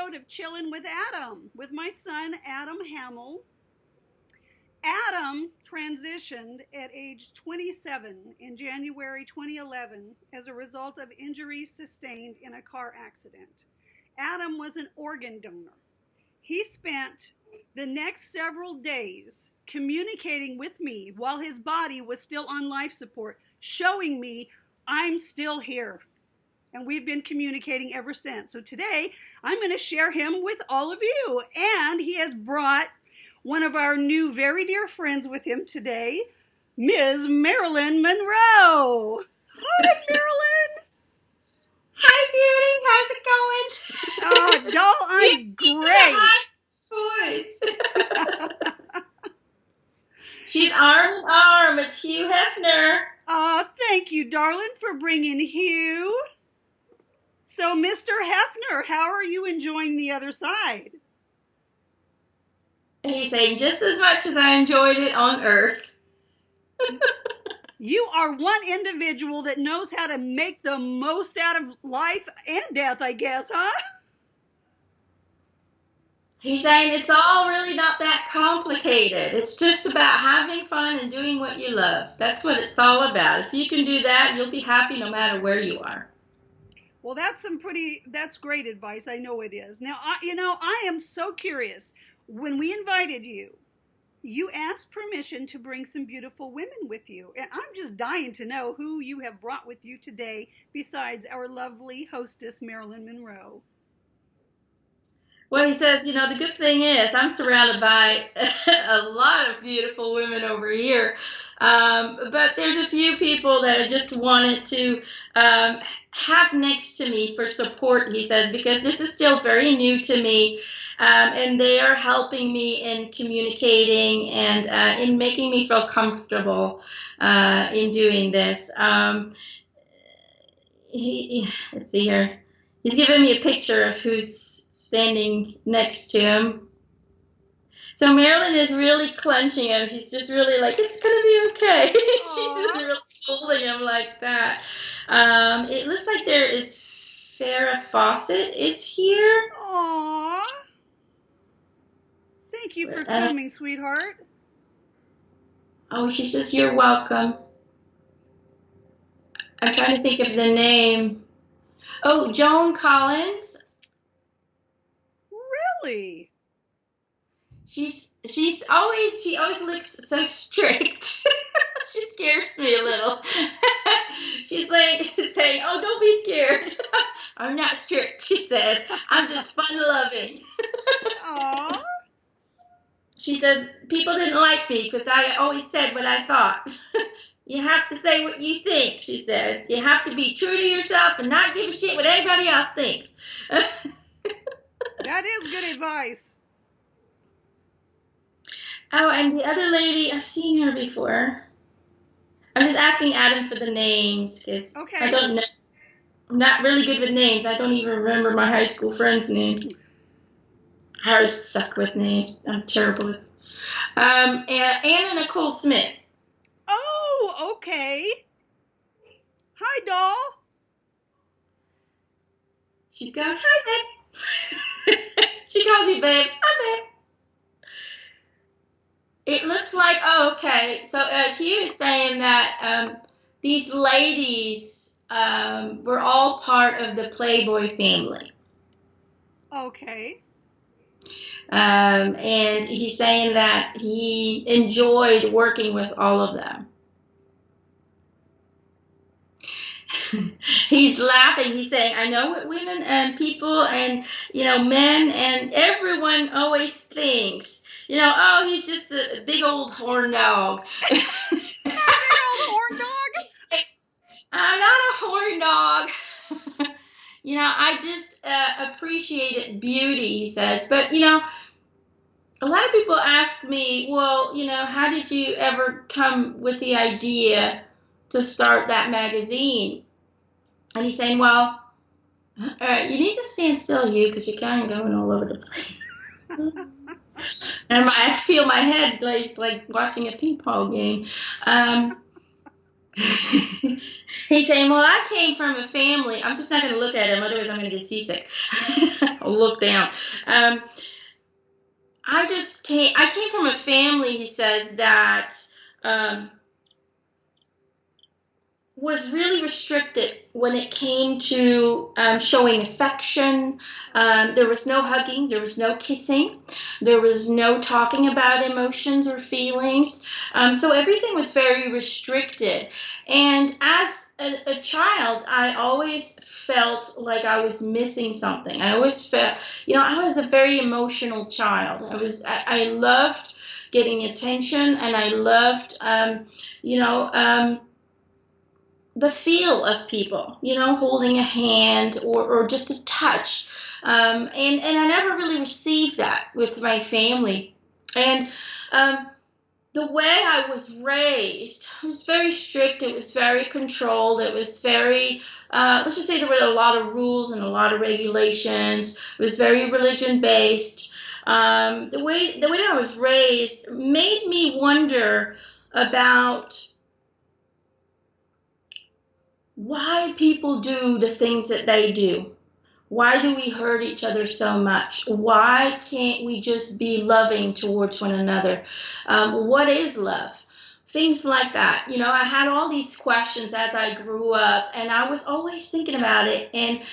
episode of Chillin with Adam with my son, Adam Hamel. Adam transitioned at age 27 in January 2011 as a result of injuries sustained in a car accident. Adam was an organ donor. He spent the next several days communicating with me while his body was still on life support, showing me I'm still here. And we've been communicating ever since. So today, I'm going to share him with all of you. And he has brought one of our new very dear friends with him today, Ms. Marilyn Monroe. Hi, Marilyn. Hi, Beauty. How's it going? Doll, I'm great. She's arm in arm with Hugh Hefner. Thank you, darling, for bringing Hugh. So, Mr. Hefner, how are you enjoying the other side? He's saying just as much as I enjoyed it on Earth. You are one individual that knows how to make the most out of life and death, I guess, huh? He's saying it's all really not that complicated. It's just about having fun and doing what you love. That's what it's all about. If you can do that, you'll be happy no matter where you are. Well, that's great advice. I know it is. Now, I am so curious. When we invited you, you asked permission to bring some beautiful women with you. And I'm just dying to know who you have brought with you today besides our lovely hostess, Marilyn Monroe. Well, he says, the good thing is I'm surrounded by a lot of beautiful women over here. But there's a few people that I just wanted to have next to me for support, he says, because this is still very new to me. And they are helping me in communicating and in making me feel comfortable in doing this. Let's see here. He's giving me a picture of who's standing next to him. So Marilyn is really clenching him. She's just really like, it's going to be okay. She's just really holding him like that. It looks like there is Farrah Fawcett is here. Aww. Thank you for coming, sweetheart. Oh, she says you're welcome. I'm trying to think of the name. Oh, Joan Collins. Really? She always looks so strict. She scares me a little. She's saying, "Oh, don't be scared. I'm not strict," she says. "I'm just fun-loving." Aww. She says, "People didn't like me because I always said what I thought." You have to say what you think, she says. You have to be true to yourself and not give a shit what anybody else thinks. That is good advice. Oh, and the other lady, I've seen her before. I'm just asking Adam for the names because okay. I don't know. I'm not really good with names. I don't even remember my high school friends' names. I always suck with names. I'm terrible with. And Anna Nicole Smith. Oh, okay. Hi, doll. She's going, hi, babe. She calls you babe. Hi, babe. It looks like, okay. So Hugh is saying that these ladies were all part of the Playboy family. Okay. And he's saying that he enjoyed working with all of them. He's laughing. He's saying, I know what women and people and, men and everyone always thinks. Oh, he's just a big old horn dog. Big old horn dog? I'm not a horn dog. I just appreciated beauty, he says. But, a lot of people ask me, well, how did you ever come with the idea to start that magazine? And he's saying, well, all right, you need to stand still, Hugh, because you're kind of going all over the place. And I feel my head like watching a ping pong game. He's saying, well, I came from a family. I'm just not going to look at him, otherwise I'm going to get seasick. I'll look down. I came from a family, he says, that was really restricted when it came to showing affection. There was no hugging, there was no kissing, there was no talking about emotions or feelings. So everything was very restricted. And as a child, I always felt like I was missing something. I always felt, I was a very emotional child. I loved getting attention, and I loved, the feel of people, holding a hand or just a touch. And I never really received that with my family. And the way I was raised was very strict. It was very controlled. It was very, let's just say there were a lot of rules and a lot of regulations. It was very religion-based. The way that I was raised made me wonder about why people do the things that they do. Why do we hurt each other so much? Why can't we just be loving towards one another? What is love? Things like that. I had all these questions as I grew up, and I was always thinking about it. And,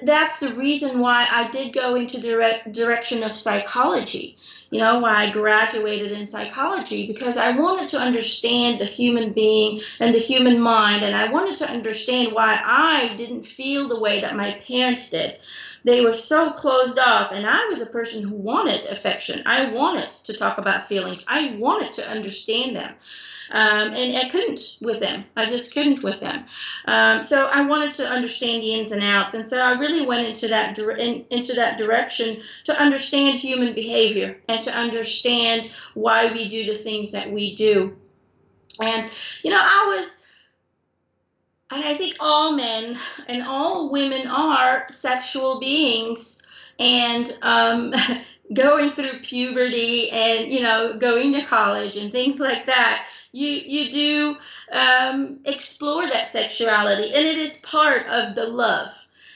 that's the reason why I did go into the direction of psychology. Why I graduated in psychology, because I wanted to understand the human being and the human mind, and I wanted to understand why I didn't feel the way that my parents did. They were so closed off, and I was a person who wanted affection. I wanted to talk about feelings. I wanted to understand them. And I couldn't with them. I just couldn't with them. So I wanted to understand the ins and outs. And so I really went into that direction to understand human behavior and to understand why we do the things that we do. And, I think all men and all women are sexual beings, and going through puberty and, going to college and things like that, you do explore that sexuality, and it is part of the love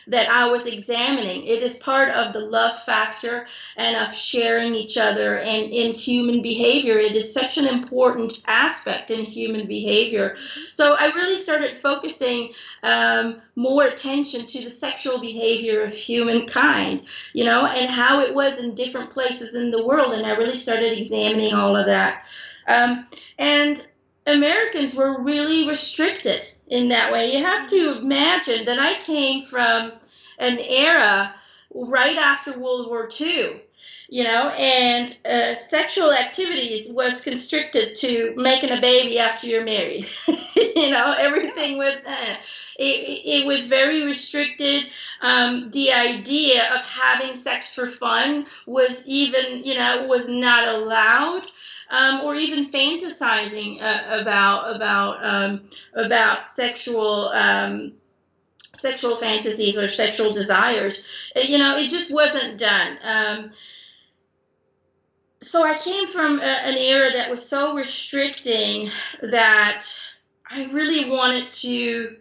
that I was examining. It is part of the love factor and of sharing each other and in human behavior. It is such an important aspect in human behavior. So I really started focusing more attention to the sexual behavior of humankind, and how it was in different places in the world. And I really started examining all of that. And Americans were really restricted in that way. You have to imagine that I came from an era right after World War II, and sexual activities was constricted to making a baby after you're married. Everything with it was very restricted. The idea of having sex for fun was even, was not allowed. Or even fantasizing about sexual fantasies or sexual desires. It just wasn't done. So I came from an era that was so restricting that I really wanted to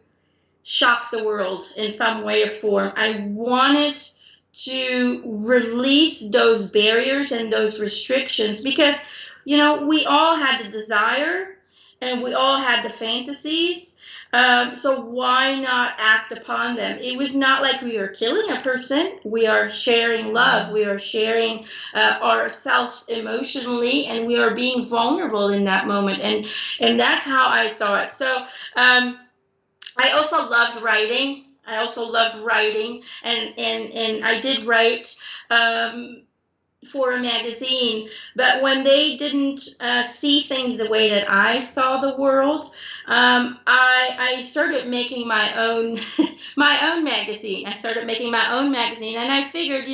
shock the world in some way or form. I wanted to release those barriers and those restrictions, because we all had the desire and we all had the fantasies. So why not act upon them? It was not like we are killing a person. We are sharing love. We are sharing ourselves emotionally, and we are being vulnerable in that moment. And that's how I saw it. So I also loved writing. And I did write for a magazine, but when they didn't see things the way that I saw the world, I started making my own magazine. I started making my own magazine, and I figured,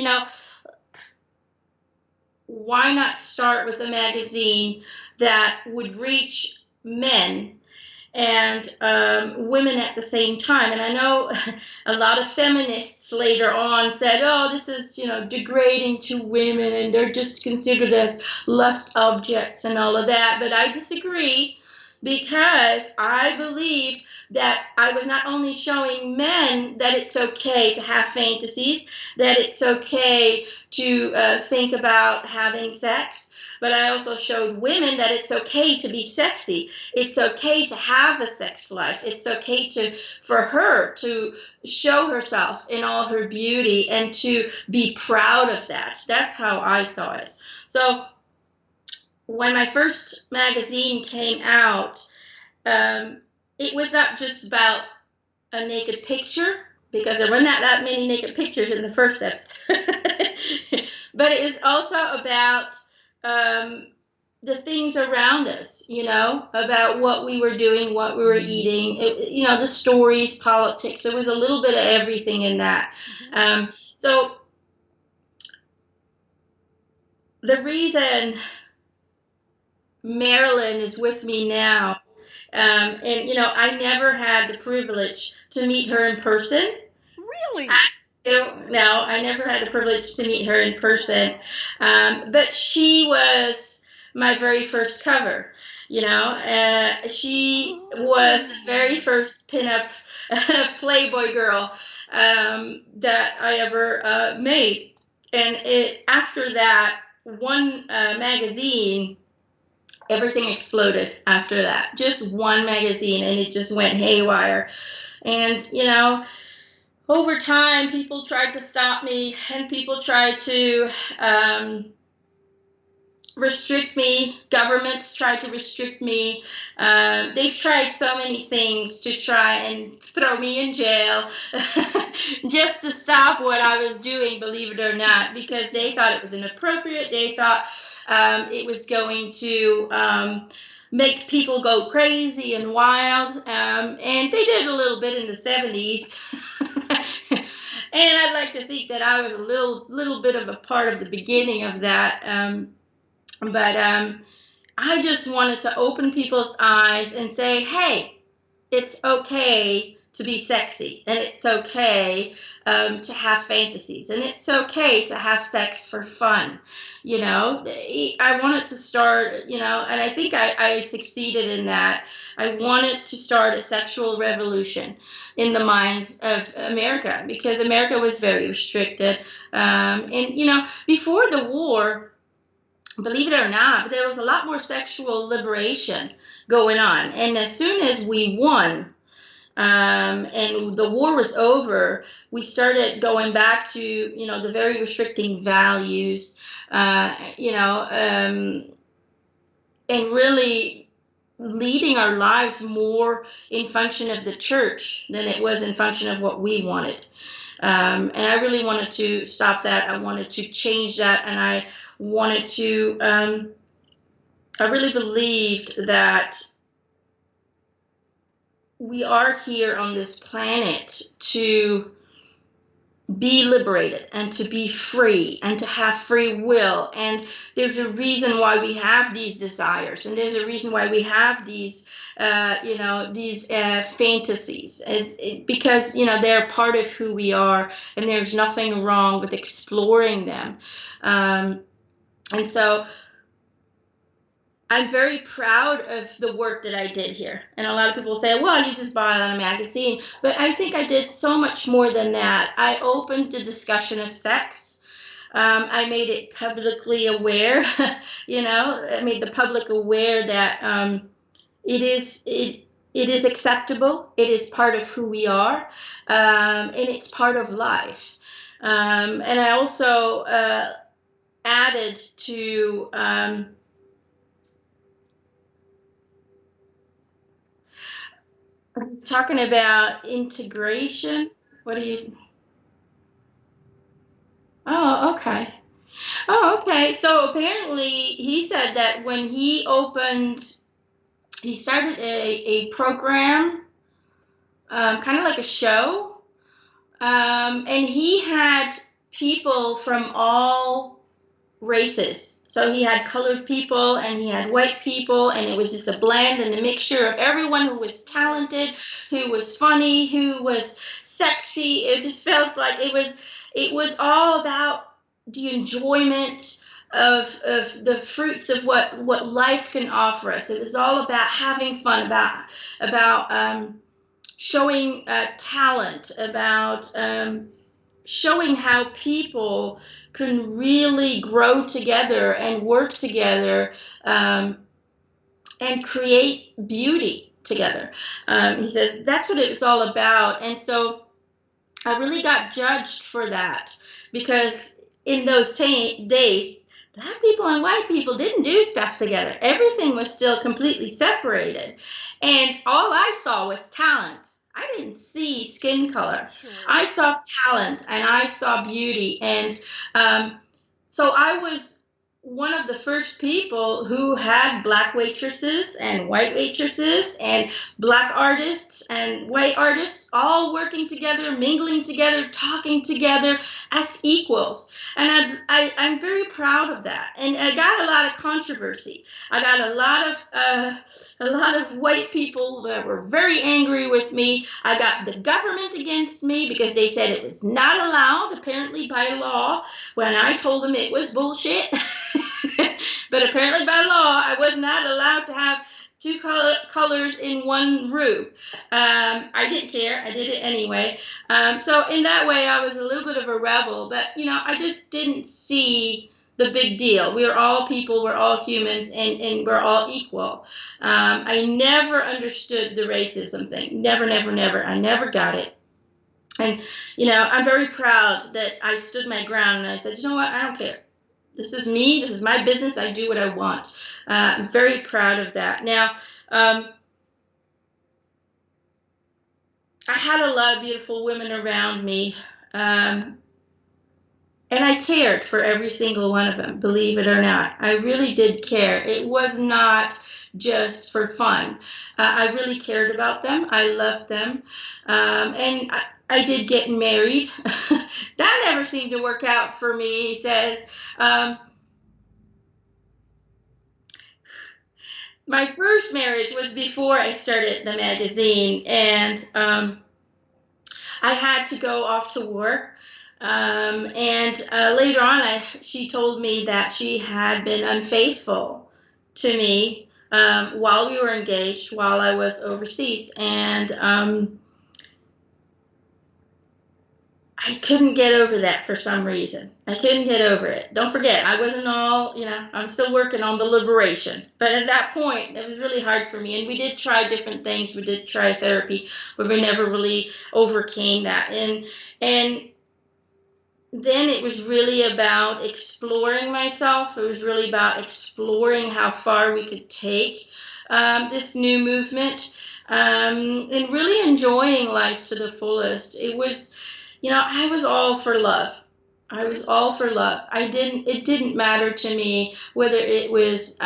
why not start with a magazine that would reach men and women at the same time. And I know a lot of feminists later on said, oh, this is, degrading to women, and they're just considered as lust objects and all of that. But I disagree. because I believed that I was not only showing men that it's okay to have fantasies, that it's okay to think about having sex, but I also showed women that it's okay to be sexy. It's okay to have a sex life. It's okay for her to show herself in all her beauty and to be proud of that. That's how I saw it. So when my first magazine came out, it was not just about a naked picture, because there were not that many naked pictures in the first episode. But it was also about the things around us, about what we were doing, what we were eating, the stories, politics. There was a little bit of everything in that. So the reason Marilyn is with me now, and I never had the privilege to meet her in person. Really? No, I never had the privilege to meet her in person. But she was my very first cover. She was the very first pinup Playboy girl that I ever made. And after that one magazine, everything exploded after that. Just one magazine, and it just went haywire. And, over time, people tried to stop me, and people tried to restrict me. Governments tried to restrict me. They've tried so many things to try and throw me in jail just to stop what I was doing, believe it or not, because they thought it was inappropriate. They thought it was going to make people go crazy and wild. And they did a little bit in the 70s. And I'd like to think that I was a little bit of a part of the beginning of that. But I just wanted to open people's eyes and say, hey, it's okay to be sexy, and it's okay to have fantasies, and it's okay to have sex for fun. I wanted to start, and I think I succeeded in that. I wanted to start a sexual revolution in the minds of America, because America was very restricted. And, before the war, believe it or not, there was a lot more sexual liberation going on. And as soon as we won, and the war was over, we started going back to, the very restricting values, and really leading our lives more in function of the church than it was in function of what we wanted. And I really wanted to stop that. I wanted to change that. And I wanted to, I really believed that we are here on this planet to be liberated and to be free and to have free will. And there's a reason why we have these desires, and there's a reason why we have these fantasies. Because they're part of who we are, and there's nothing wrong with exploring them. And so I'm very proud of the work that I did here. And a lot of people say, well, you just bought it on a magazine. But I think I did so much more than that. I opened the discussion of sex. I made it publicly aware, I made the public aware that it is acceptable. It is part of who we are, and it's part of life. And I also added to I was talking about integration. What do you? Oh, okay. Oh, okay. So apparently he said that when he started a program, kind of like a show, and he had people from all races. So he had colored people and he had white people, and it was just a blend and a mixture of everyone who was talented, who was funny, who was sexy. It just felt like it was all about the enjoyment of the fruits of what life can offer us. It was all about having fun, about showing talent, about showing how people can really grow together and work together, and create beauty together. He said that's what it was all about. And so I really got judged for that, because in those days, black people and white people didn't do stuff together. Everything was still completely separated. And all I saw was talent. I didn't see skin color. Sure. I saw talent and I saw beauty. And so I was one of the first people who had black waitresses and white waitresses and black artists and white artists all working together, mingling together, talking together as equals. And I'm very proud of that. And I got a lot of controversy. I got a lot of white people that were very angry with me. I got the government against me because they said it was not allowed, apparently by law, when I told them it was bullshit. But apparently by law, I was not allowed to have two colors in one room. I didn't care. I did it anyway. So in that way, I was a little bit of a rebel. But, I just didn't see the big deal. We are all people. We're all humans. And we're all equal. I never understood the racism thing. Never, never, never. I never got it. And, I'm very proud that I stood my ground and I said, you know what? I don't care. This is me. This is my business. I do what I want. I'm very proud of that. Now, I had a lot of beautiful women around me, and I cared for every single one of them, believe it or not. I really did care. It was not just for fun. I really cared about them. I loved them. And I did get married. That never seemed to work out for me, he says. My first marriage was before I started the magazine, and I had to go off to war. And later on, she told me that she had been unfaithful to me while we were engaged, while I was overseas. And I couldn't get over that for some reason. I couldn't get over it. Don't forget, I wasn't all, I'm still working on the liberation. But at that point, it was really hard for me. And we did try different things. We did try therapy, but we never really overcame that. And then it was really about exploring myself. It was really about exploring how far we could take this new movement, and really enjoying life to the fullest. It was, I was all for love. I was all for love. It didn't matter to me whether it was,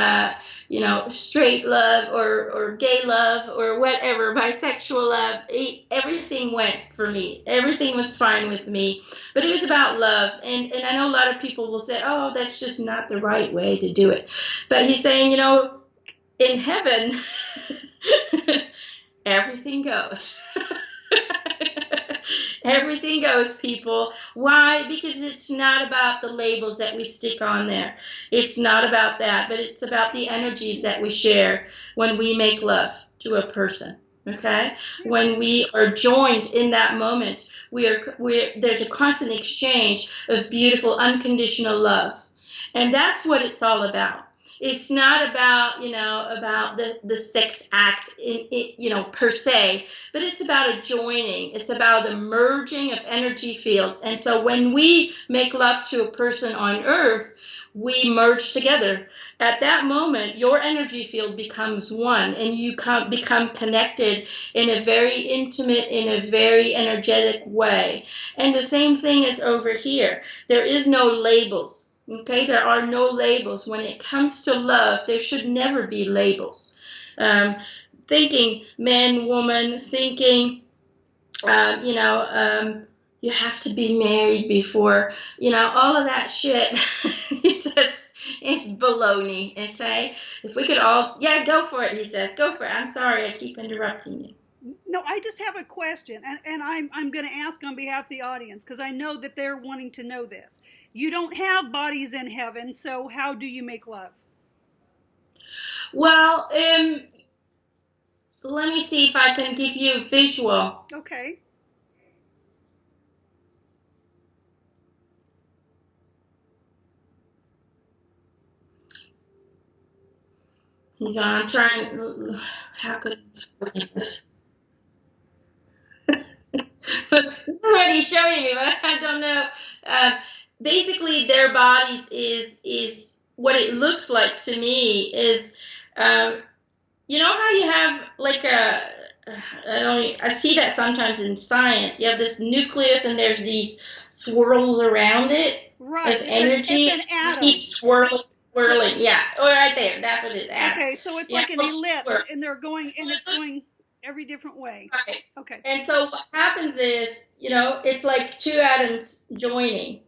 straight love or gay love or whatever, bisexual love. Everything went for me. Everything was fine with me. But it was about love. And I know a lot of people will say, oh, that's just not the right way to do it. But he's saying, in heaven, everything goes. Everything goes, people. Why? Because it's not about the labels that we stick on there. It's not about that, but it's about the energies that we share when we make love to a person. Okay? When we are joined in that moment, there's a constant exchange of beautiful, unconditional love. And that's what it's all about. It's not about, about the sex act, per se, but it's about a joining. It's about the merging of energy fields. And so when we make love to a person on earth, we merge together. At that moment, your energy field becomes one, and you become connected in a very intimate, in a very energetic way. And the same thing is over here. There is no labels. Okay, there are no labels. When it comes to love, there should never be labels. Thinking man, woman, thinking, you have to be married before, all of that shit, he says, is baloney, okay? If we could all, go for it, he says, go for it. I'm sorry, I keep interrupting you. No, I just have a question, and I'm going to ask on behalf of the audience, because I know that they're wanting to know this. you don't have bodies in heaven, so how do you make love? Well, let me see if I can give you a visual. Okay. I'm trying, how could I explain this? This is what he's showing me, but I don't know. Basically, their bodies is what it looks like to me is, you know how you have like I see that sometimes in science. You have this nucleus and there's these swirls around it Right. of energy. It's an atom. Keeps swirling. Yeah. Oh, right there. That's what it is. Atom. Okay, so it's like an ellipse, and they're going, and it's going every different way. Right. Okay. And so what happens is, it's like two atoms joining,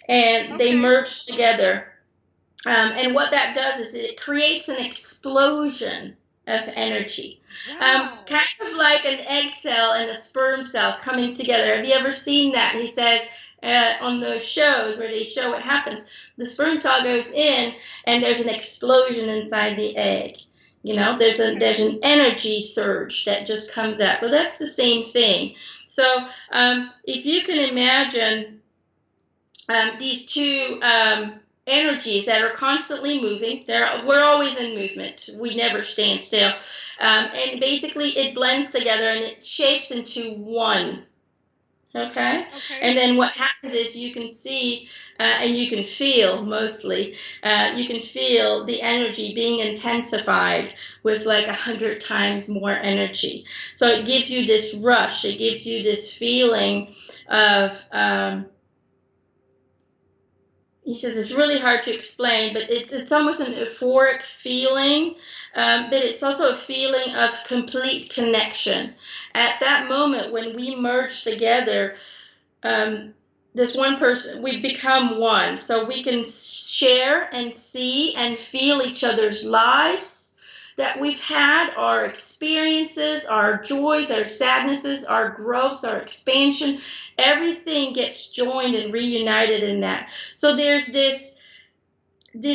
and they merge together. And what that does is it creates an explosion of energy. Wow. Kind of like an egg cell and a sperm cell coming together. Have you ever seen that? And he says on those shows where they show what happens, the sperm cell goes in and there's an explosion inside the egg. There's an energy surge that just comes out. Well, that's the same thing. So if you can imagine these two energies that are constantly moving, we're always in movement. We never stand still. And basically it blends together and it shapes into one. Okay? And then what happens is you can see and you can feel mostly, you can feel the energy being intensified with like 100 times more energy. So it gives you this rush. It gives you this feeling of, he says it's really hard to explain, but it's almost an euphoric feeling, but it's also a feeling of complete connection. At that moment when we merge together, this one person, we become one. So we can share and see and feel each other's lives that we've had, our experiences, our joys, our sadnesses, our growths, our expansion. Everything gets joined and reunited in that. So there's this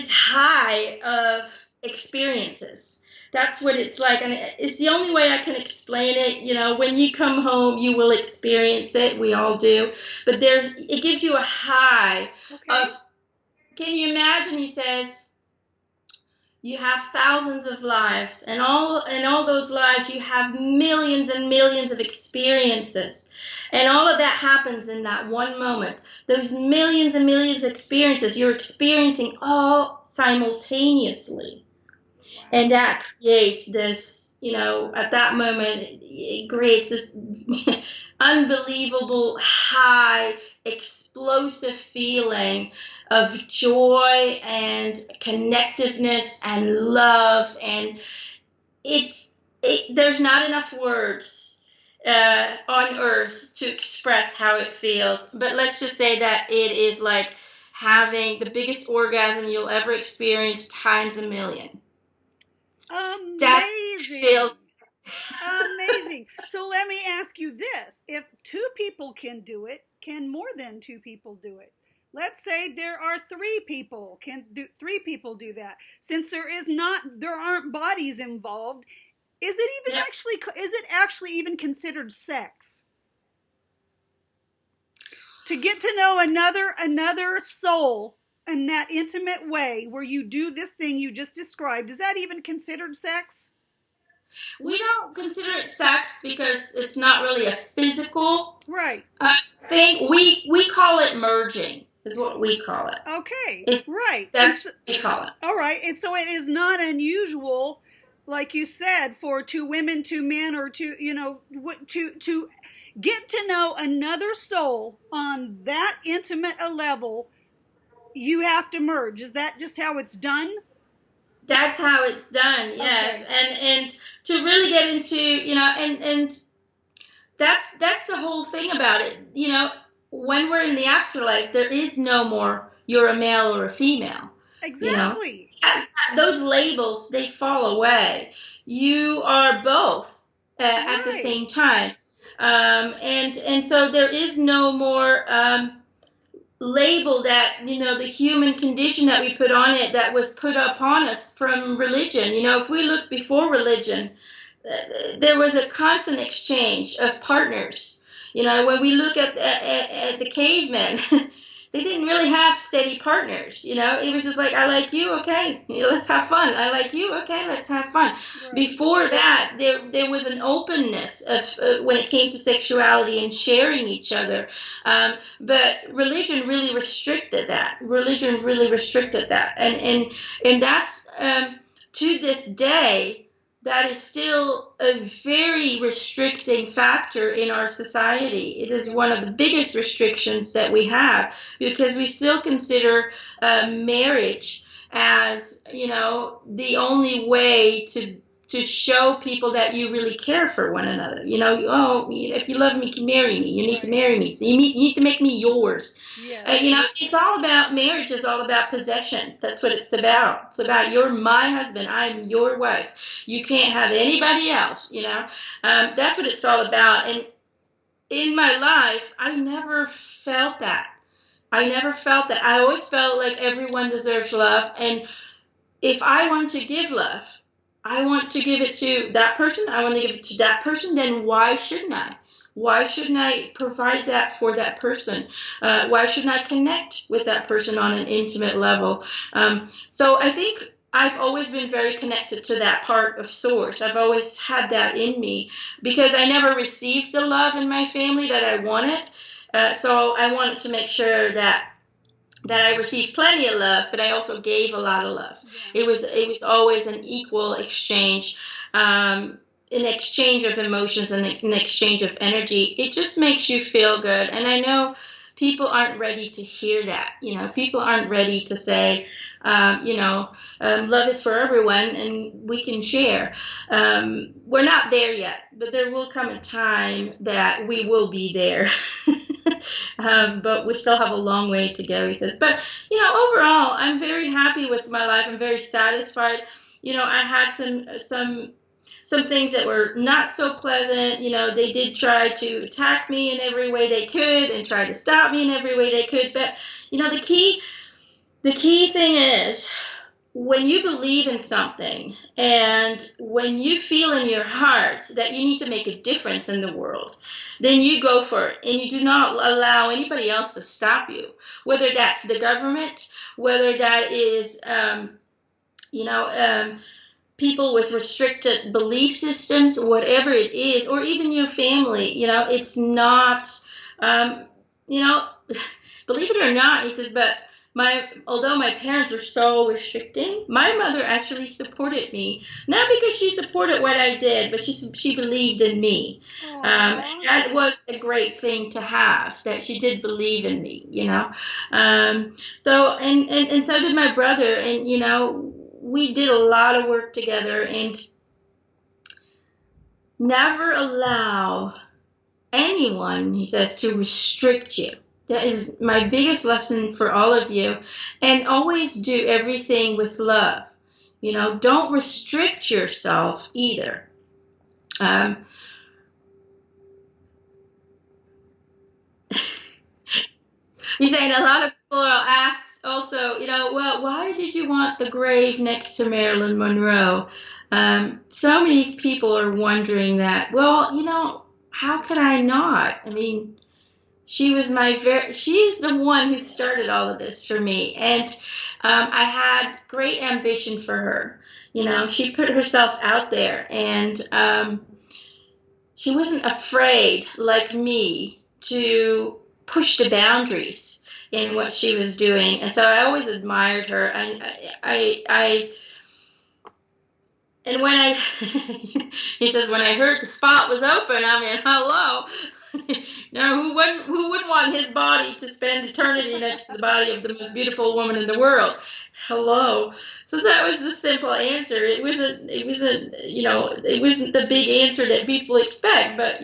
high of experiences. That's what it's like, and it's the only way I can explain it. When you come home, you will experience it. We all do, but it gives you a high of. Can you imagine? He says, you have thousands of lives, and all those lives, you have millions and millions of experiences, and all of that happens in that one moment. Those millions and millions of experiences, you're experiencing all simultaneously. And that creates this, at that moment, it creates this unbelievable, high, explosive feeling of joy and connectiveness and love. And there's not enough words on earth to express how it feels. But let's just say that it is like having the biggest orgasm you'll ever experience times a million. Amazing. Amazing. So let me ask you this. If two people can do it, can more than two people do it? Let's say there are three people. Can three people do that? Since there aren't bodies involved, is it actually even considered sex? To get to know another soul in that intimate way where you do this thing you just described, is that even considered sex? We don't consider it sex because it's not really a physical thing. We call it merging, is what we call it. Okay, right. That's what we call it. All right, and so it is not unusual, like you said, for two women, two men, or to get to know another soul on that intimate a level. You have to merge. Is that just how it's done? That's how it's done, yes. Okay. And to really get into, and that's the whole thing about it. When we're in the afterlife, there is no more you're a male or a female. Exactly. Those labels, they fall away. You are both at the same time. And so there is no more label that, the human condition that we put on it, that was put upon us from religion. If we look before religion, there was a constant exchange of partners. When we look at the cavemen, they didn't really have steady partners. It was just like, I like you, okay, let's have fun. I like you, okay, let's have fun. Right. Before that, there was an openness of when it came to sexuality and sharing each other. But religion really restricted that. And that's to this day. That is still a very restricting factor in our society. It is one of the biggest restrictions that we have, because we still consider marriage as, the only way to show people that you really care for one another. If you love me, you can marry me. You need to marry me. So you need to make me yours. Yes. It's all about, marriage is all about possession. That's what it's about. It's about, you're my husband, I'm your wife. You can't have anybody else, That's what it's all about. And in my life, I never felt that. I always felt like everyone deserves love. And if I want to give love, I want to give it to that person, I want to give it to that person, then why shouldn't I? Why shouldn't I provide that for that person? Why shouldn't I connect with that person on an intimate level? So I think I've always been very connected to that part of source. I've always had that in me, because I never received the love in my family that I wanted. So I wanted to make sure that I received plenty of love, but I also gave a lot of love. Yeah. It was always an equal exchange, an exchange of emotions and an exchange of energy. It just makes you feel good. And I know people aren't ready to hear that. People aren't ready to say, love is for everyone and we can share. We're not there yet, but there will come a time that we will be there. But we still have a long way to go, he says. But, overall, I'm very happy with my life. I'm very satisfied. I had some things that were not so pleasant. They did try to attack me in every way they could and try to stop me in every way they could. But, the key thing is, when you believe in something and when you feel in your heart that you need to make a difference in the world, then you go for it, and you do not allow anybody else to stop you, whether that's the government, whether that is, people with restricted belief systems, whatever it is, or even your family. It's not, believe it or not, he says, but although my parents were so restricting, my mother actually supported me. Not because she supported what I did, but she believed in me. That was a great thing to have, that she did believe in me, So, and so did my brother. And, we did a lot of work together, and never allow anyone, he says, to restrict you. That is my biggest lesson for all of you. And always do everything with love. Don't restrict yourself either. He's saying a lot of people are asked also, well, why did you want the grave next to Marilyn Monroe? So many people are wondering that. Well, how could I not? I mean, she's the one who started all of this for me. And I had great ambition for her. She put herself out there, and she wasn't afraid, like me, to push the boundaries in what she was doing. And so I always admired her. And and when he says, when I heard the spot was open, I mean, hello. Who wouldn't want his body to spend eternity next to the body of the most beautiful woman in the world? Hello. So that was the simple answer. It wasn't the big answer that people expect, but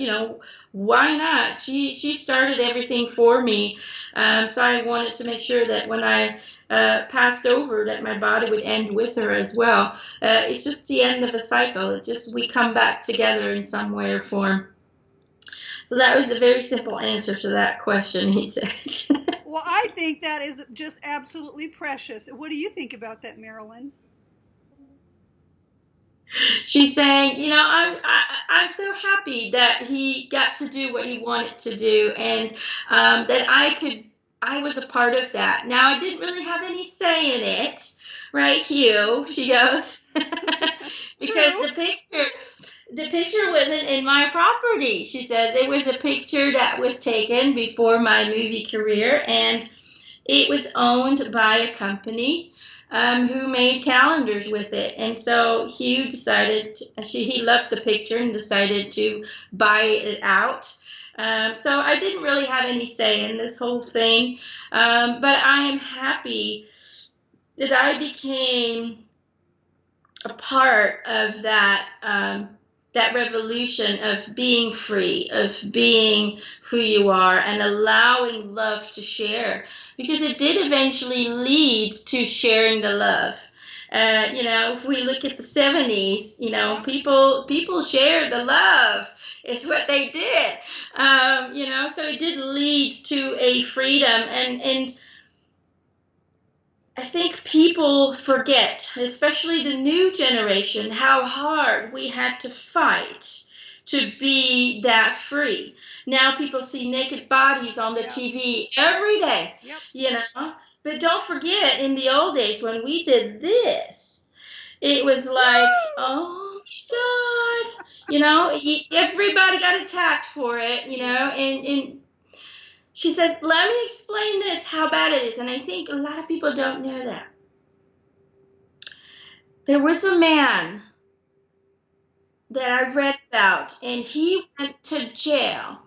why not? She started everything for me. So I wanted to make sure that when I passed over, that my body would end with her as well. It's just the end of a cycle. It's just, we come back together in some way or form. So that was a very simple answer to that question, he says. Well, I think that is just absolutely precious. What do you think about that, Marilyn? She's saying, I'm so happy that he got to do what he wanted to do, and that I was a part of that. Now, I didn't really have any say in it, right, Hugh? She goes, because True. the picture wasn't in my property. She says it was a picture that was taken before my movie career, and it was owned by a company who made calendars with it. And so Hugh decided, he loved the picture and decided to buy it out. So I didn't really have any say in this whole thing, but I am happy that I became a part of that revolution of being free, of being who you are, and allowing love to share, because it did eventually lead to sharing the love. If we look at the 70s, people shared the love. It's what they did. So it did lead to a freedom, and I think people forget, especially the new generation, how hard we had to fight to be that free. Now people see naked bodies on the TV every day, But don't forget, in the old days when we did this, it was like, oh God, everybody got attacked for it, and she said, let me explain this, how bad it is. And I think a lot of people don't know that. There was a man that I read about, and he went to jail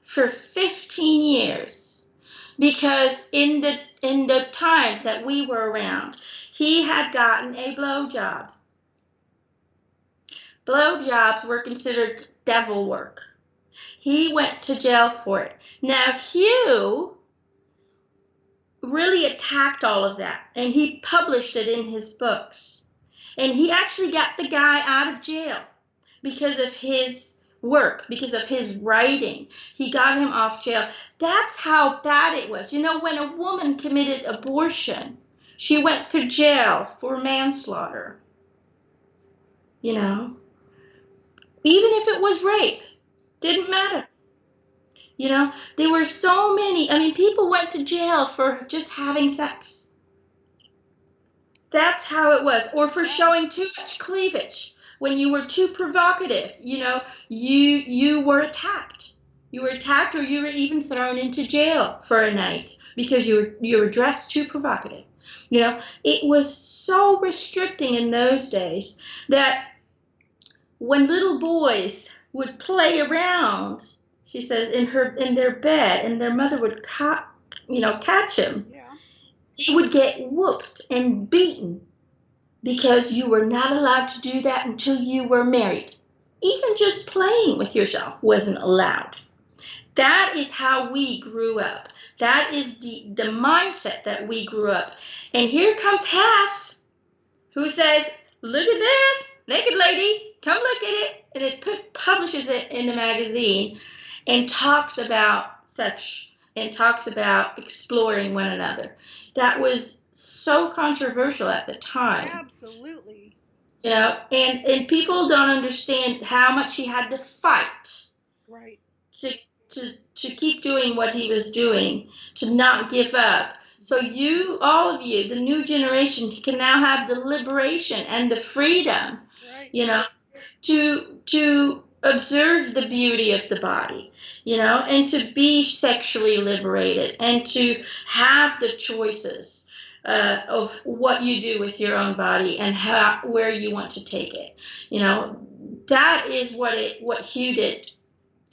for 15 years because in the times that we were around, he had gotten a blowjob. Blowjobs were considered devil work. He went to jail for it. Now, Hugh really attacked all of that, and he published it in his books. And he actually got the guy out of jail because of his work, because of his writing. He got him off jail. That's how bad it was. When a woman committed abortion, she went to jail for manslaughter. Even if it was rape. Didn't matter. There were so many. People went to jail for just having sex. That's how it was. Or for showing too much cleavage. When you were too provocative, you were attacked. You were attacked, or you were even thrown into jail for a night because you were dressed too provocative. It was so restricting in those days that when little boys would play around, she says, in their bed, and their mother would catch them. Yeah. They would get whooped and beaten because you were not allowed to do that until you were married. Even just playing with yourself wasn't allowed. That is how we grew up. That is the mindset that we grew up. And here comes Hef, who says, look at this, naked lady, come look at it. And it publishes it in the magazine and talks about sex and talks about exploring one another. That was so controversial at the time. Absolutely. And people don't understand how much he had to fight. Right. To keep doing what he was doing, to not give up. So all of you, the new generation, can now have the liberation and the freedom, right. To observe the beauty of the body, and to be sexually liberated and to have the choices of what you do with your own body and where you want to take it. That is what Hugh did.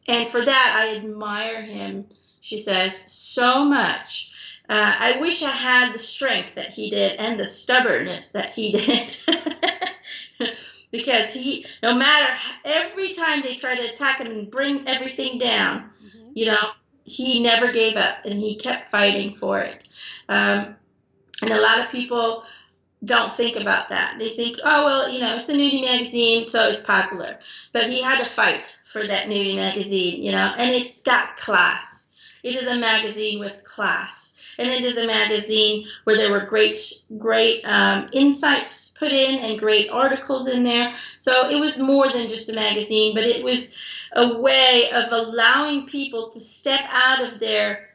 And for that, I admire him, she says, so much. I wish I had the strength that he did and the stubbornness that he did. Because no matter, every time they tried to attack him and bring everything down, he never gave up and he kept fighting for it. And a lot of people don't think about that. They think, oh, well, it's a nudie magazine, so it's popular. But he had to fight for that nudie magazine, and it's got class. It is a magazine with class. And it is a magazine where there were great insights put in and great articles in there. So it was more than just a magazine, but it was a way of allowing people to step out of their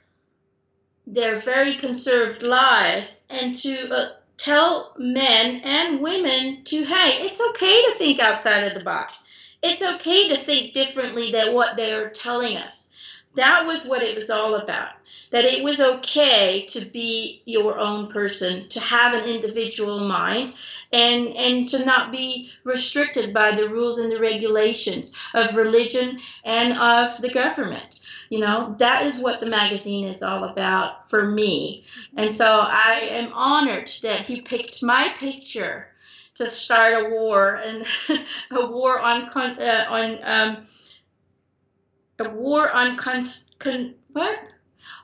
very conserved lives and to tell men and women to, hey, it's okay to think outside of the box. It's okay to think differently than what they're telling us. That was what it was all about. That it was okay to be your own person, to have an individual mind, and to not be restricted by the rules and the regulations of religion and of the government. That is what the magazine is all about for me. And so I am honored that he picked my picture to start a war, and a war on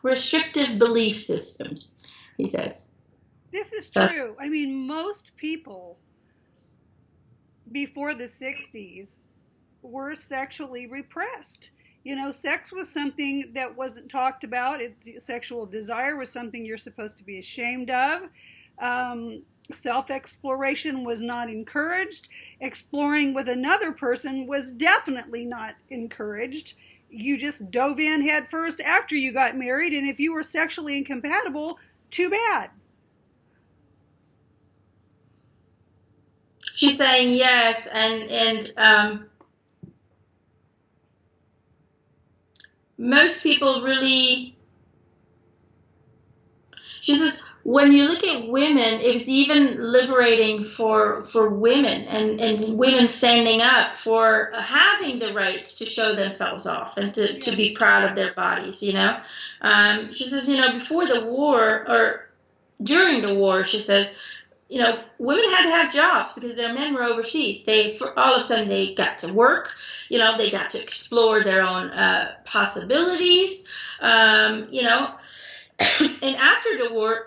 restrictive belief systems, he says. This is true. I mean, most people before the 60s were sexually repressed. Sex was something that wasn't talked about. Sexual desire was something you're supposed to be ashamed of. Self-exploration was not encouraged. Exploring with another person was definitely not encouraged. You just dove in head first after you got married, and if you were sexually incompatible, too bad. She's saying yes, and most people really, she says, when you look at women, it was even liberating for women and women standing up for having the right to show themselves off and to be proud of their bodies, She says, before the war or during the war, she says, women had to have jobs because their men were overseas. All of a sudden they got to work, they got to explore their own possibilities, and after the war,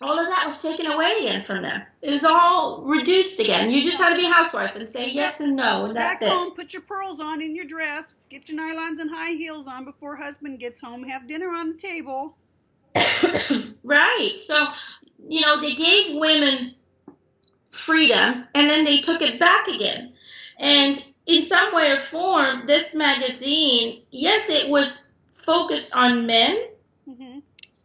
all of that was taken away again from them. It was all reduced again. You just had to be a housewife and say yes and no, and that's it. Back home, put your pearls on in your dress, get your nylons and high heels on before husband gets home, have dinner on the table. Right. So, they gave women freedom, and then they took it back again. And in some way or form, this magazine, yes, it was focused on men,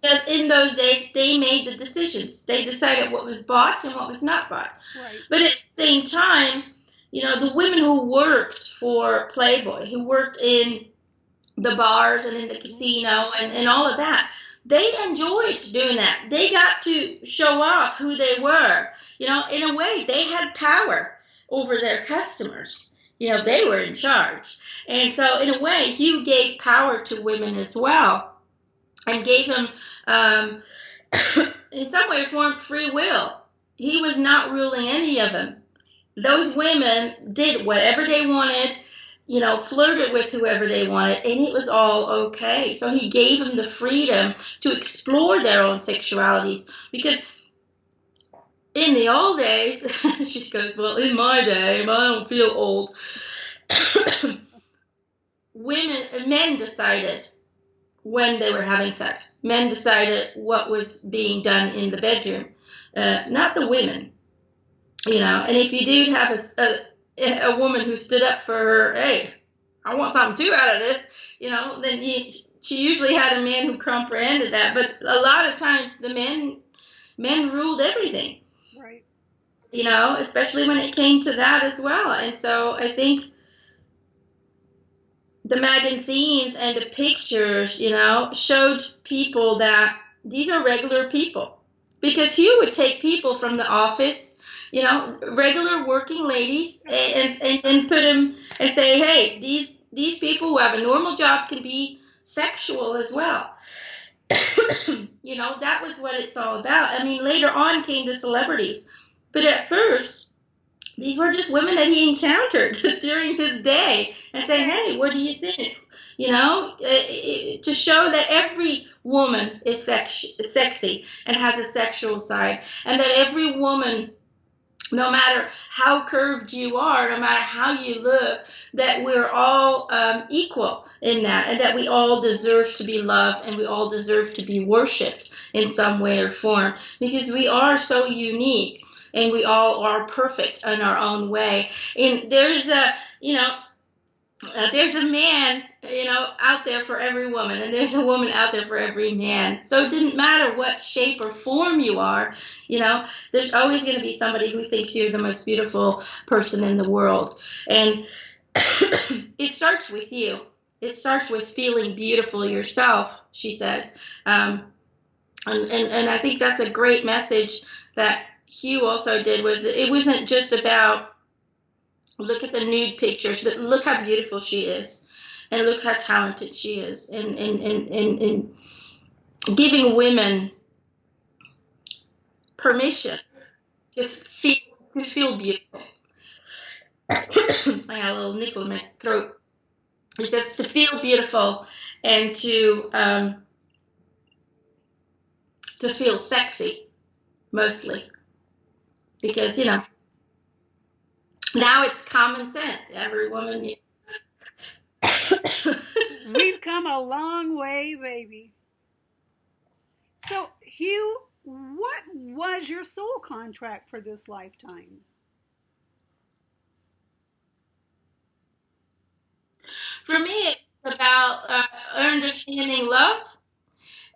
because in those days, they made the decisions. They decided what was bought and what was not bought. Right. But at the same time, the women who worked for Playboy, who worked in the bars and in the casino and all of that, they enjoyed doing that. They got to show off who they were. In a way, they had power over their customers. They were in charge. And so in a way, Hugh gave power to women as well, and gave them, in some way or form, free will. He was not ruling any of them. Those women did whatever they wanted, flirted with whoever they wanted, and it was all okay. So he gave them the freedom to explore their own sexualities, because in the old days, she goes, well, in my day, I don't feel old, men decided when they were having sex. Men decided what was being done in the bedroom, not the women. And if you did have a woman who stood up for her, hey, I want something too out of this, then she usually had a man who comprehended that. But a lot of times the men ruled everything. Right. Especially when it came to that as well. And so I think the magazines and the pictures, showed people that these are regular people. Because Hugh would take people from the office, regular working ladies, and put them and say, hey, these people who have a normal job can be sexual as well. That was what it's all about. I mean, later on came the celebrities. But at first, these were just women that he encountered during his day and say, hey, what do you think? To show that every woman is sexy and has a sexual side, and that every woman no matter how curved you are, no matter how you look, that we're all equal in that, and that we all deserve to be loved, and we all deserve to be worshipped in some way or form, because we are so unique, and we all are perfect in our own way. And there's a, there's a man, out there for every woman, and there's a woman out there for every man. So it didn't matter what shape or form you are, there's always going to be somebody who thinks you're the most beautiful person in the world. And it starts with you. It starts with feeling beautiful yourself, she says. And I think that's a great message that Hugh also did. Was it wasn't just about, look at the nude pictures, but look how beautiful she is, and look how talented she is, and giving women permission to feel beautiful. I got a little nickel in my throat. He says to feel beautiful and to feel sexy, mostly, because now it's common sense. Every woman. We've come a long way, baby. So, Hugh, what was your soul contract for this lifetime? For me, it's about understanding love,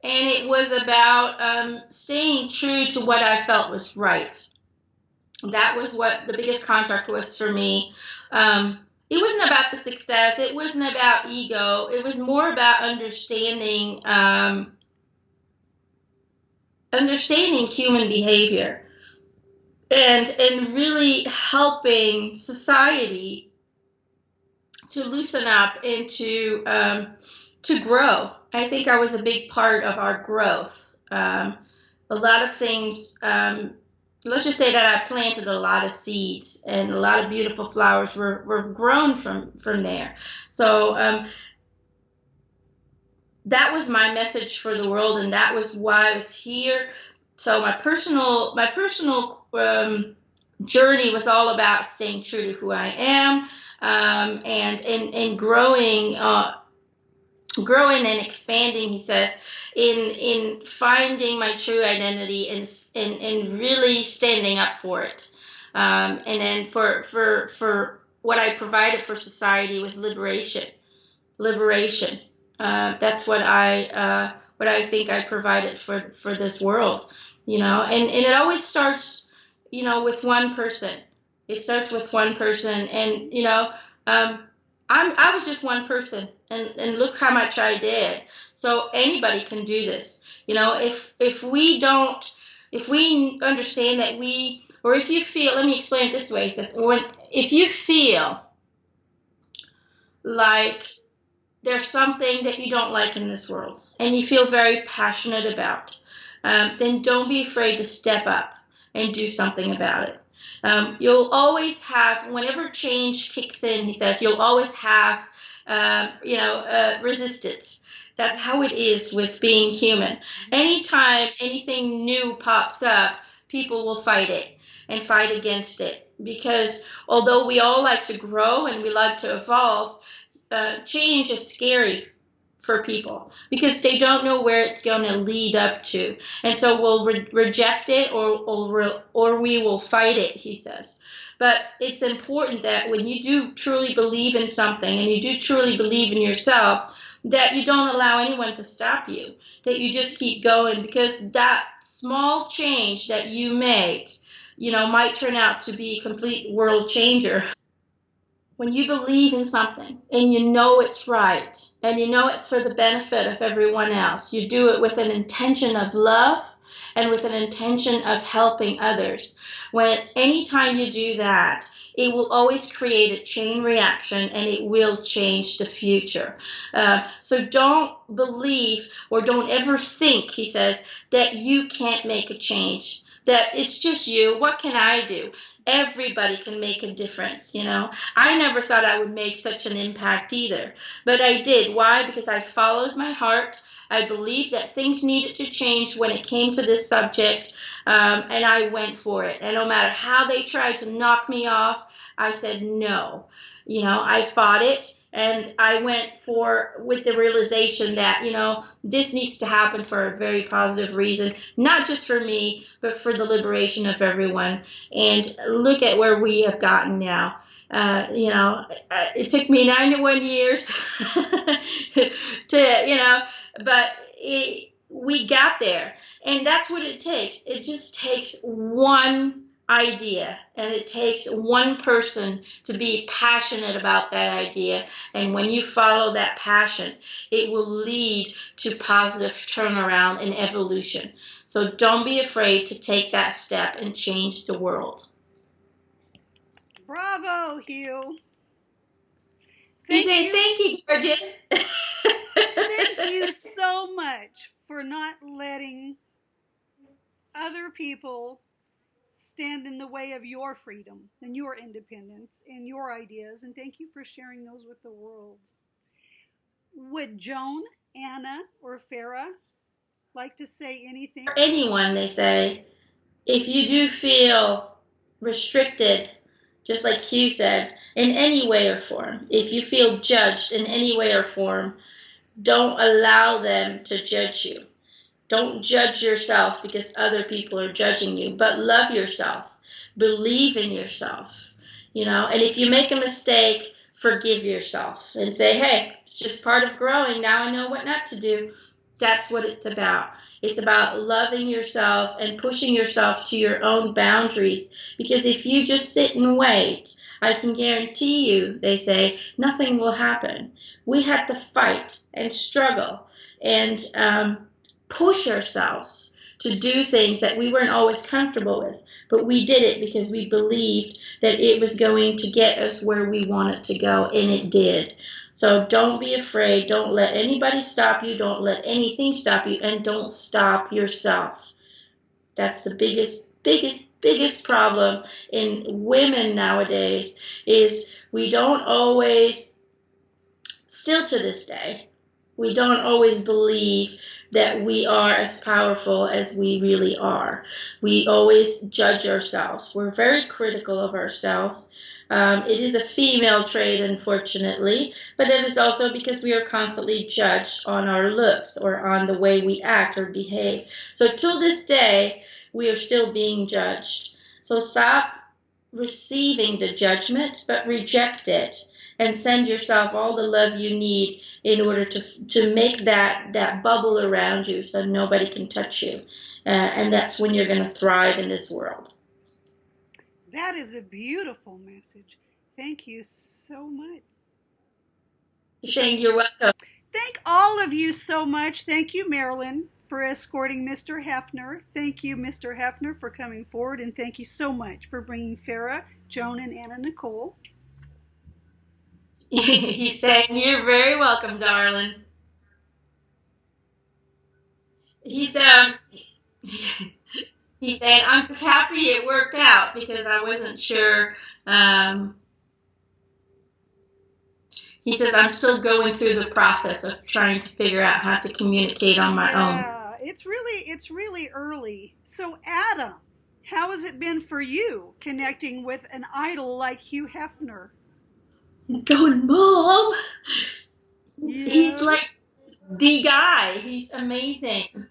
and it was about staying true to what I felt was right. That was what the biggest contract was for me. It wasn't about the success. It wasn't about ego. It was more about understanding human behavior, and really helping society to loosen up and to grow. I think I was a big part of our growth. A lot of things. Let's just say that I planted a lot of seeds, and a lot of beautiful flowers were grown from there. So that was my message for the world, and that was why I was here. So my personal journey was all about staying true to who I am, and growing and expanding, he says, in finding my true identity, and really standing up for it. And then for what I provided for society was liberation. That's what I think I provided for this world, and it always starts, with one person. It starts with one person, and I was just one person, and look how much I did. So anybody can do this. If we understand that or if you feel, let me explain it this way. It says, if you feel like there's something that you don't like in this world, and you feel very passionate about, then don't be afraid to step up and do something about it. You'll always have, whenever change kicks in, he says, you'll always have, resistance. That's how it is with being human. Anytime anything new pops up, people will fight it and fight against it. Because although we all like to grow and we like to evolve, change is scary for people, because they don't know where it's going to lead up to, and so we'll reject it, or we will fight it, he says. But it's important that when you do truly believe in something, and you do truly believe in yourself, that you don't allow anyone to stop you, that you just keep going, because that small change that you make, might turn out to be a complete world changer. When you believe in something and you know it's right, and you know it's for the benefit of everyone else, you do it with an intention of love and with an intention of helping others. Anytime you do that, it will always create a chain reaction, and it will change the future. So don't believe, or don't ever think, he says, that you can't make a change, that it's just you. What can I do? Everybody can make a difference, I never thought I would make such an impact either, but I did. Why? Because I followed my heart. I believed that things needed to change when it came to this subject, and I went for it. And no matter how they tried to knock me off, I said no. I fought it, and I went with the realization that, this needs to happen for a very positive reason, not just for me, but for the liberation of everyone. And look at where we have gotten now. It took me 91 years but we got there. And that's what it takes. It just takes one idea, and it takes one person to be passionate about that idea. And when you follow that passion, it will lead to positive turnaround and evolution. So don't be afraid to take that step and change the world. Bravo, Hugh. Thank you, gorgeous. Thank you so much for not letting other people stand in the way of your freedom and your independence and your ideas. And thank you for sharing those with the world. Would Joan, Anna, or Farah like to say anything? For anyone, they say, if you do feel restricted, just like Hugh said, in any way or form, if you feel judged in any way or form, don't allow them to judge you. Don't judge yourself because other people are judging you, but love yourself. Believe in yourself, and if you make a mistake, forgive yourself and say, hey, it's just part of growing. Now I know what not to do. That's what it's about. It's about loving yourself and pushing yourself to your own boundaries, because if you just sit and wait, I can guarantee you, they say, nothing will happen. We had to fight and struggle and push ourselves to do things that we weren't always comfortable with, but we did it because we believed that it was going to get us where we wanted to go, and it did. So don't be afraid. Don't let anybody stop you. Don't let anything stop you, and don't stop yourself. That's the biggest problem in women nowadays, is we don't always, still to this day, we don't always believe that we are as powerful as we really are. We always judge ourselves. We're very critical of ourselves. It is a female trait, unfortunately, but it is also because we are constantly judged on our looks or on the way we act or behave. So till this day, we are still being judged. So stop receiving the judgment, but reject it. And send yourself all the love you need in order to make that bubble around you so nobody can touch you. And that's when you're going to thrive in this world. That is a beautiful message. Thank you so much. Shane, you're welcome. Thank all of you so much. Thank you, Marilyn, for escorting Mr. Hefner. Thank you, Mr. Hefner, for coming forward. And thank you so much for bringing Farah, Joan, and Anna Nicole. He's saying, you're very welcome, darling. He's saying, I'm just happy it worked out because I wasn't sure. He says, I'm still going through the process of trying to figure out how to communicate on my own. Yeah, it's really early. So Adam, how has it been for you connecting with an idol like Hugh Hefner? Going, Mom. Yeah. He's like the guy. He's amazing.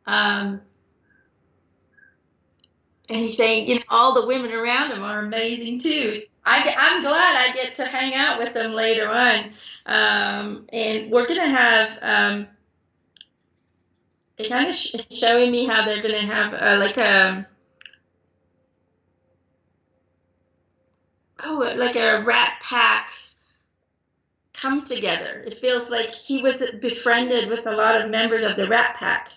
And he's saying, all the women around him are amazing too. I'm glad I get to hang out with them later on. And we're going to have, they're kind of showing me how they're going to have like a Rat Pack come together. It feels like he was befriended with a lot of members of the Rat Pack.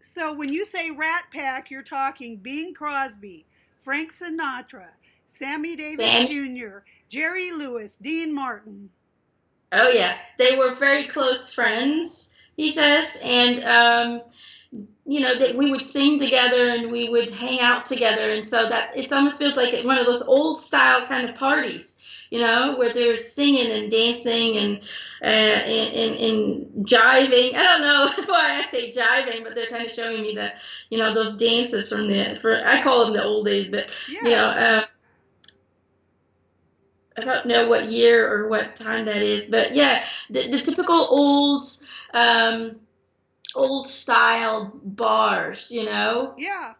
So when you say Rat Pack, you're talking Bing Crosby, Frank Sinatra, Sammy Davis Jr., Jerry Lewis, Dean Martin. Oh, yes. They were very close friends, he says. And, that we would sing together and we would hang out together. And so that it almost feels like one of those old style kind of parties. where they're singing and dancing and jiving. I don't know why I say jiving, but they're kind of showing me those dances I call them the old days, but I don't know what year or what time that is, but yeah, the typical old style bars, Yeah.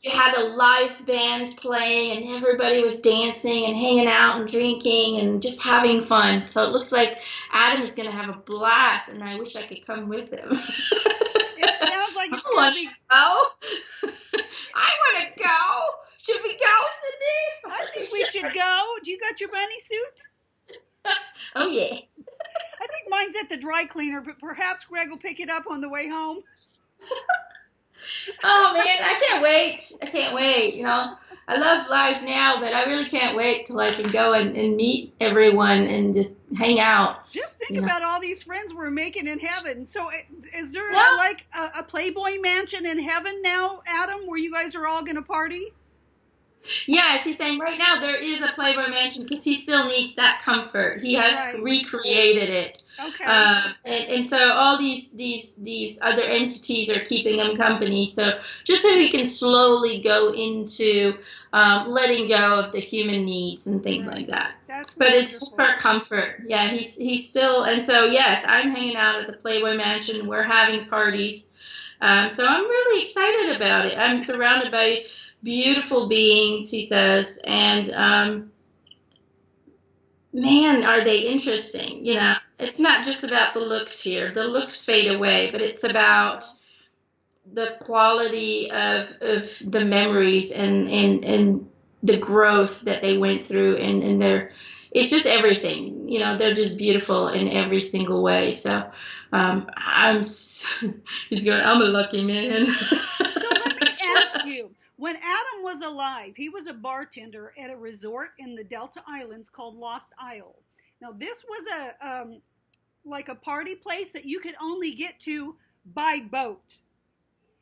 You had a live band playing and everybody was dancing and hanging out and drinking and just having fun. So it looks like Adam is going to have a blast, and I wish I could come with him. It sounds like it's going to be... I want to go. Should we go, Cindy? I think we should go. Do you got your bunny suit? Oh, yeah. I think mine's at the dry cleaner, but perhaps Greg will pick it up on the way home. Oh, man, I can't wait. I love life now, but I really can't wait till I can go and meet everyone and just hang out. Just think about all these friends we're making in heaven. So is there like a Playboy mansion in heaven now, Adam, where you guys are all going to party? Yes, he's saying right now there is a Playboy mansion because he still needs that comfort. He has recreated it. Okay. And so all these other entities are keeping him company. So just so he can slowly go into letting go of the human needs and things like that. That's but it's just for comfort. Yeah, he's still, and so yes, I'm hanging out at the Playboy mansion. We're having parties. So I'm really excited about it. I'm surrounded by beautiful beings, he says, and man, are they interesting. It's not just about the looks here. The looks fade away, but it's about the quality of the memories and the growth that they went through, and it's just everything. They're just beautiful in every single way. So I'm a lucky man. So let me ask you, when Adam was alive, he was a bartender at a resort in the Delta Islands called Lost Isle. Now, this was like a party place that you could only get to by boat.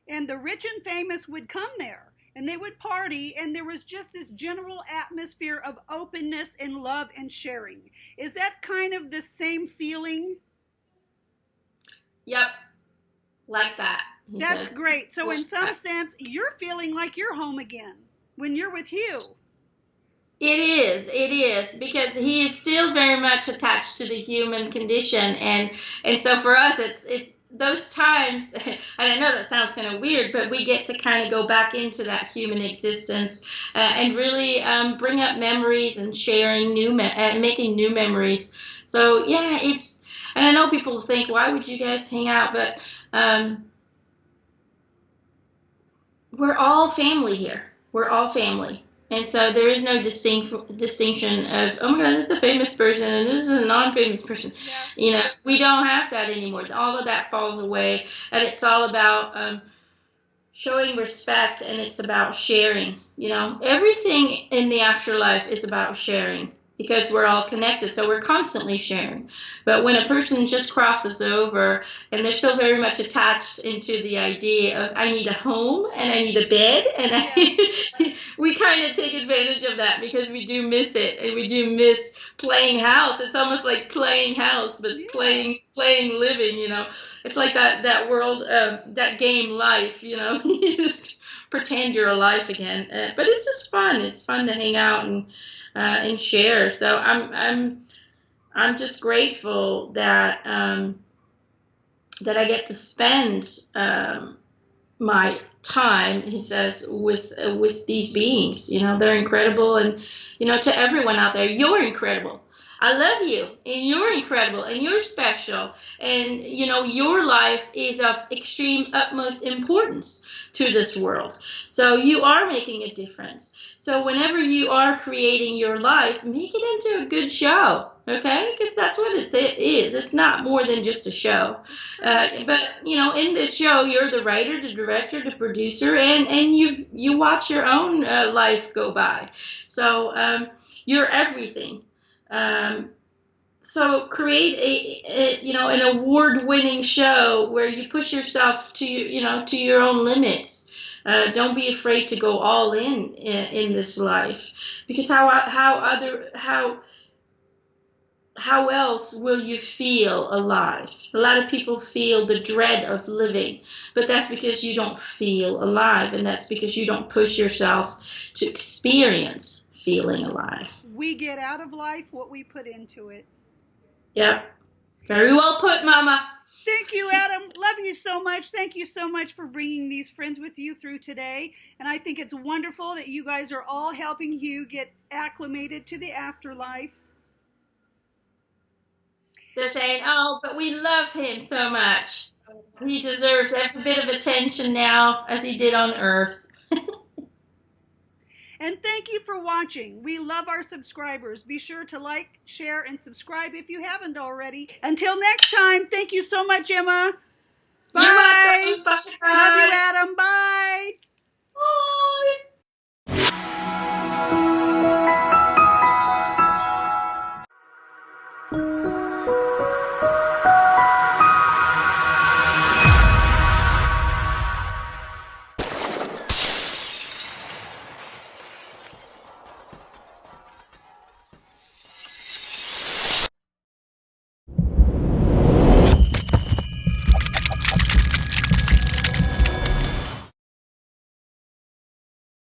And the rich and famous would come there, and they would party, and there was just this general atmosphere of openness and love and sharing. Is that kind of the same feeling? Yep, like that. That's great. So in some sense, you're feeling like you're home again when you're with Hugh. It is, because he is still very much attached to the human condition, and so for us, it's those times, and I know that sounds kind of weird, but we get to kind of go back into that human existence and really bring up memories and sharing making new memories. So yeah, and I know people think, why would you guys hang out? But we're all family here. We're all family. And so there is no distinction of, oh my God, this is a famous person and this is a non-famous person. Yeah. We don't have that anymore. All of that falls away. And it's all about showing respect, and it's about sharing. Everything in the afterlife is about sharing, because we're all connected, so we're constantly sharing. But when a person just crosses over and they're still very much attached into the idea of, I need a home and I need a bed, and we kind of take advantage of that because we do miss it, and we do miss playing house. It's almost like playing house, but playing living, It's like that world, that game Life, You just pretend you're alive again. But it's just fun. It's fun to hang out and share. So I'm just grateful that I get to spend my time, he says, with these beings. They're incredible, and to everyone out there, you're incredible. I love you, and you're incredible, and you're special, and your life is of extreme utmost importance to this world. So you are making a difference. So whenever you are creating your life, make it into a good show, okay? Because that's what it is. It's not more than just a show. But in this show, you're the writer, the director, the producer, and you watch your own life go by. So you're everything. So create an award-winning show where you push yourself to your own limits. Don't be afraid to go all in this life, because how how else will you feel alive? A lot of people feel the dread of living, but that's because you don't feel alive, and that's because you don't push yourself to experience feeling alive. We get out of life what we put into it. Yep. Very well put, Mama. Thank you, Adam. Love you so much. Thank you so much for bringing these friends with you through today. And I think it's wonderful that you guys are all helping Hugh get acclimated to the afterlife. They're saying, oh, but we love him so much. He deserves every bit of attention now as he did on Earth. And thank you for watching. We love our subscribers. Be sure to like, share, and subscribe if you haven't already. Until next time, thank you so much, Emma. Bye. You're welcome. Bye. Love you, Adam. Bye. Bye.